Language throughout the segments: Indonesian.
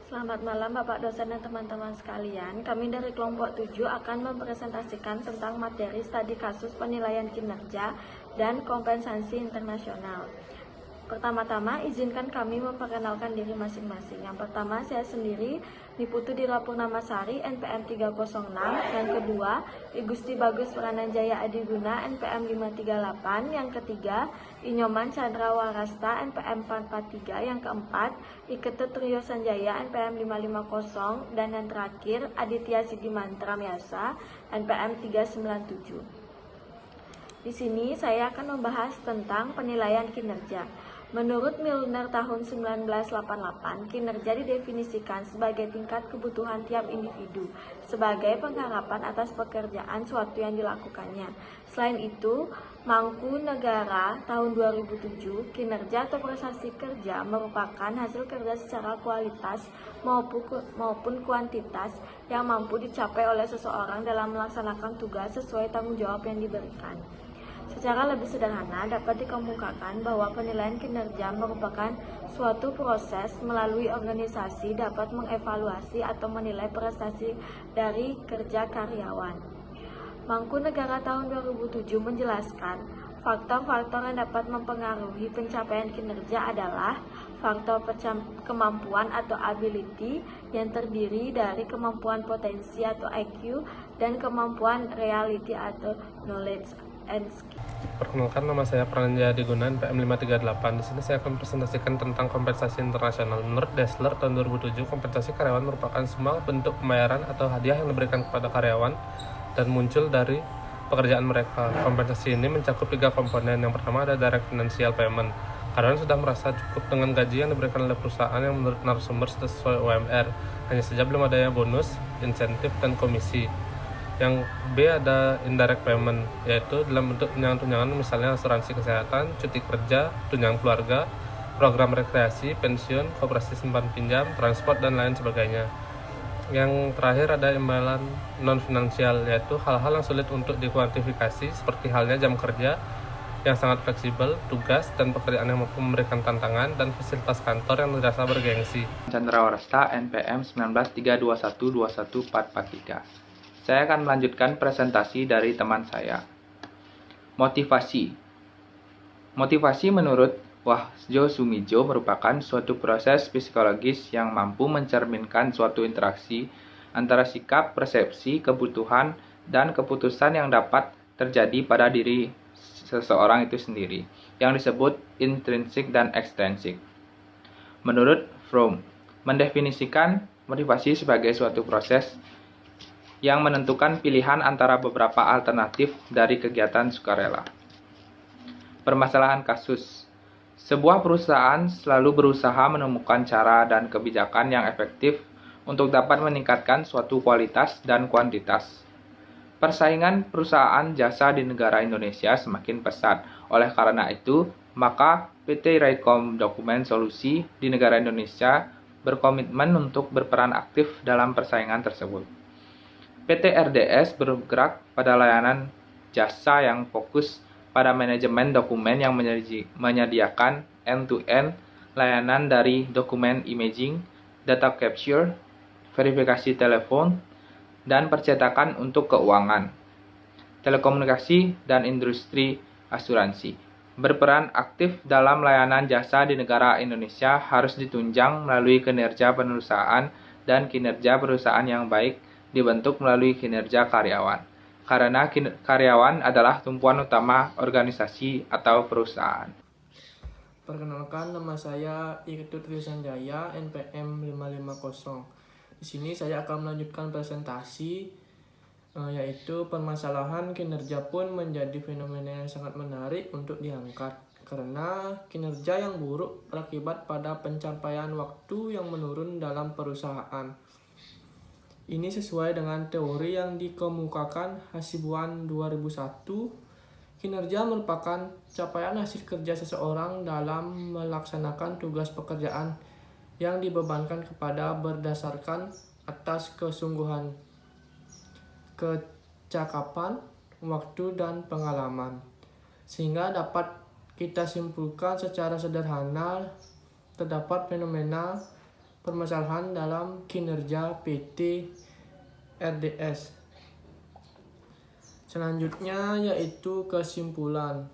Selamat malam Bapak dosen dan teman-teman sekalian. Kami dari kelompok 7 akan mempresentasikan tentang materi studi kasus penilaian kinerja dan kompensasi internasional. Pertama-tama, izinkan kami memperkenalkan diri masing-masing. Yang pertama, saya sendiri, Niputu Dira Purnamasari, NPM 306. Yang kedua, Igusti Bagus Prananjaya Adiguna, NPM 538. Yang ketiga, Inyoman Chandra Warasta, NPM 443. Yang keempat, Iketut Trio Sanjaya, NPM 550. Dan yang terakhir, Aditya Sidimantra Myasa, NPM 397. Di sini saya akan membahas tentang penilaian kinerja. Menurut Milner tahun 1988, kinerja didefinisikan sebagai tingkat kebutuhan tiap individu, sebagai pengharapan atas pekerjaan suatu yang dilakukannya. Selain itu, Mangkunegara tahun 2007, kinerja atau prestasi kerja merupakan hasil kerja secara kualitas maupun kuantitas yang mampu dicapai oleh seseorang dalam melaksanakan tugas sesuai tanggung jawab yang diberikan. Secara lebih sederhana, dapat dikemukakan bahwa penilaian kinerja merupakan suatu proses melalui organisasi dapat mengevaluasi atau menilai prestasi dari kerja karyawan. Mangkunegara tahun 2007 menjelaskan, faktor-faktor yang dapat mempengaruhi pencapaian kinerja adalah faktor kemampuan atau ability yang terdiri dari kemampuan potensi atau IQ dan kemampuan reality atau knowledge and skill. Perkenalkan, nama saya Prananjaya Adiguna, NPM 538. Di sini saya akan presentasikan tentang kompensasi internasional. Menurut Dessler tahun 2007, kompensasi karyawan merupakan semua bentuk pembayaran atau hadiah yang diberikan kepada karyawan dan muncul dari pekerjaan mereka. Kompensasi ini mencakup 3 komponen. Yang pertama ada direct financial payment. Karyawan sudah merasa cukup dengan gaji yang diberikan oleh perusahaan yang menurut narasumber sesuai UMR. Hanya saja belum adanya bonus, insentif, dan komisi. Yang B ada indirect payment, yaitu dalam bentuk tunjangan-tunjangan, misalnya asuransi kesehatan, cuti kerja, tunjangan keluarga, program rekreasi, pensiun, koperasi simpan pinjam, transport, dan lain sebagainya. Yang terakhir ada imbalan non-finansial, yaitu hal-hal yang sulit untuk dikuantifikasi, seperti halnya jam kerja yang sangat fleksibel, tugas dan pekerjaan yang mampu memberikan tantangan, dan fasilitas kantor yang dirasa bergengsi. Chandra Warasta, NPM 19321214443. Saya akan melanjutkan presentasi dari teman saya. Motivasi. Motivasi menurut Wahjo Sumijo merupakan suatu proses psikologis yang mampu mencerminkan suatu interaksi antara sikap, persepsi, kebutuhan, dan keputusan yang dapat terjadi pada diri seseorang itu sendiri, yang disebut intrinsik dan ekstrinsik. Menurut Fromm, mendefinisikan motivasi sebagai suatu proses yang menentukan pilihan antara beberapa alternatif dari kegiatan sukarela. Permasalahan kasus. Sebuah perusahaan selalu berusaha menemukan cara dan kebijakan yang efektif untuk dapat meningkatkan suatu kualitas dan kuantitas. Persaingan perusahaan jasa di negara Indonesia semakin pesat. Oleh karena itu, maka PT Raycom Dokumen Solusi di negara Indonesia berkomitmen untuk berperan aktif dalam persaingan tersebut. PT RDS bergerak pada layanan jasa yang fokus pada manajemen dokumen yang menyediakan end-to-end layanan dari dokumen imaging, data capture, verifikasi telepon, dan percetakan untuk keuangan, telekomunikasi, dan industri asuransi. Berperan aktif dalam layanan jasa di negara Indonesia harus ditunjang melalui kinerja perusahaan, dan kinerja perusahaan yang baik dibentuk melalui kinerja karyawan, karena karyawan adalah tumpuan utama organisasi atau perusahaan. Perkenalkan, nama saya Iketut Trio Sanjaya, NPM 550. Di sini saya akan melanjutkan presentasi, yaitu permasalahan kinerja pun menjadi fenomena yang sangat menarik untuk diangkat, karena kinerja yang buruk berakibat pada pencapaian waktu yang menurun dalam perusahaan. Ini sesuai dengan teori yang dikemukakan Hasibuan 2001. Kinerja merupakan capaian hasil kerja seseorang dalam melaksanakan tugas pekerjaan yang dibebankan kepada berdasarkan atas kesungguhan, kecakapan, waktu, dan pengalaman. Sehingga dapat kita simpulkan secara sederhana terdapat fenomena permasalahan dalam kinerja PT RDS. Selanjutnya yaitu kesimpulan.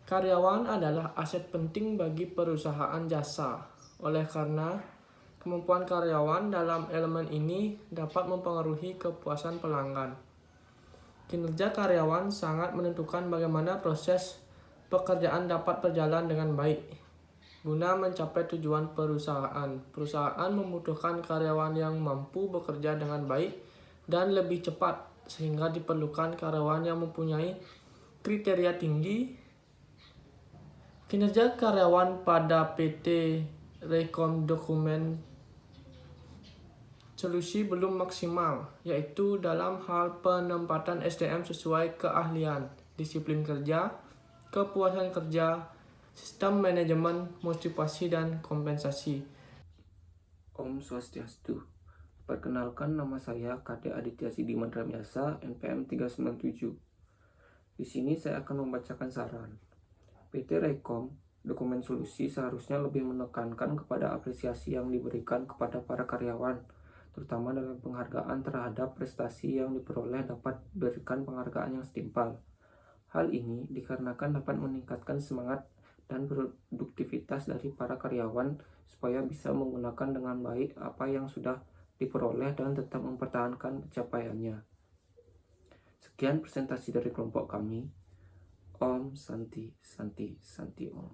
Karyawan adalah aset penting bagi perusahaan jasa. Oleh karena kemampuan karyawan dalam elemen ini dapat mempengaruhi kepuasan pelanggan. Kinerja karyawan sangat menentukan bagaimana proses pekerjaan dapat berjalan dengan baik. Guna mencapai tujuan perusahaan, perusahaan membutuhkan karyawan yang mampu bekerja dengan baik dan lebih cepat, sehingga diperlukan karyawan yang mempunyai kriteria tinggi. Kinerja karyawan pada PT Rekom Dokumen Solusi belum maksimal, yaitu dalam hal penempatan SDM sesuai keahlian, disiplin kerja, kepuasan kerja, sistem manajemen, motivasi, dan kompensasi. Om Swastiastu. Perkenalkan, nama saya Kade Aditya Sidiman Ramyasa, NPM 397. Di sini saya akan membacakan saran. PT Rekom Dokumen Solusi seharusnya lebih menekankan kepada apresiasi yang diberikan kepada para karyawan, terutama dalam penghargaan terhadap prestasi yang diperoleh dapat diberikan penghargaan yang setimpal. Hal ini dikarenakan dapat meningkatkan semangat dan produktivitas dari para karyawan supaya bisa menggunakan dengan baik apa yang sudah diperoleh dan tetap mempertahankan pencapaiannya. Sekian presentasi dari kelompok kami. Om Santi Santi Santi Om.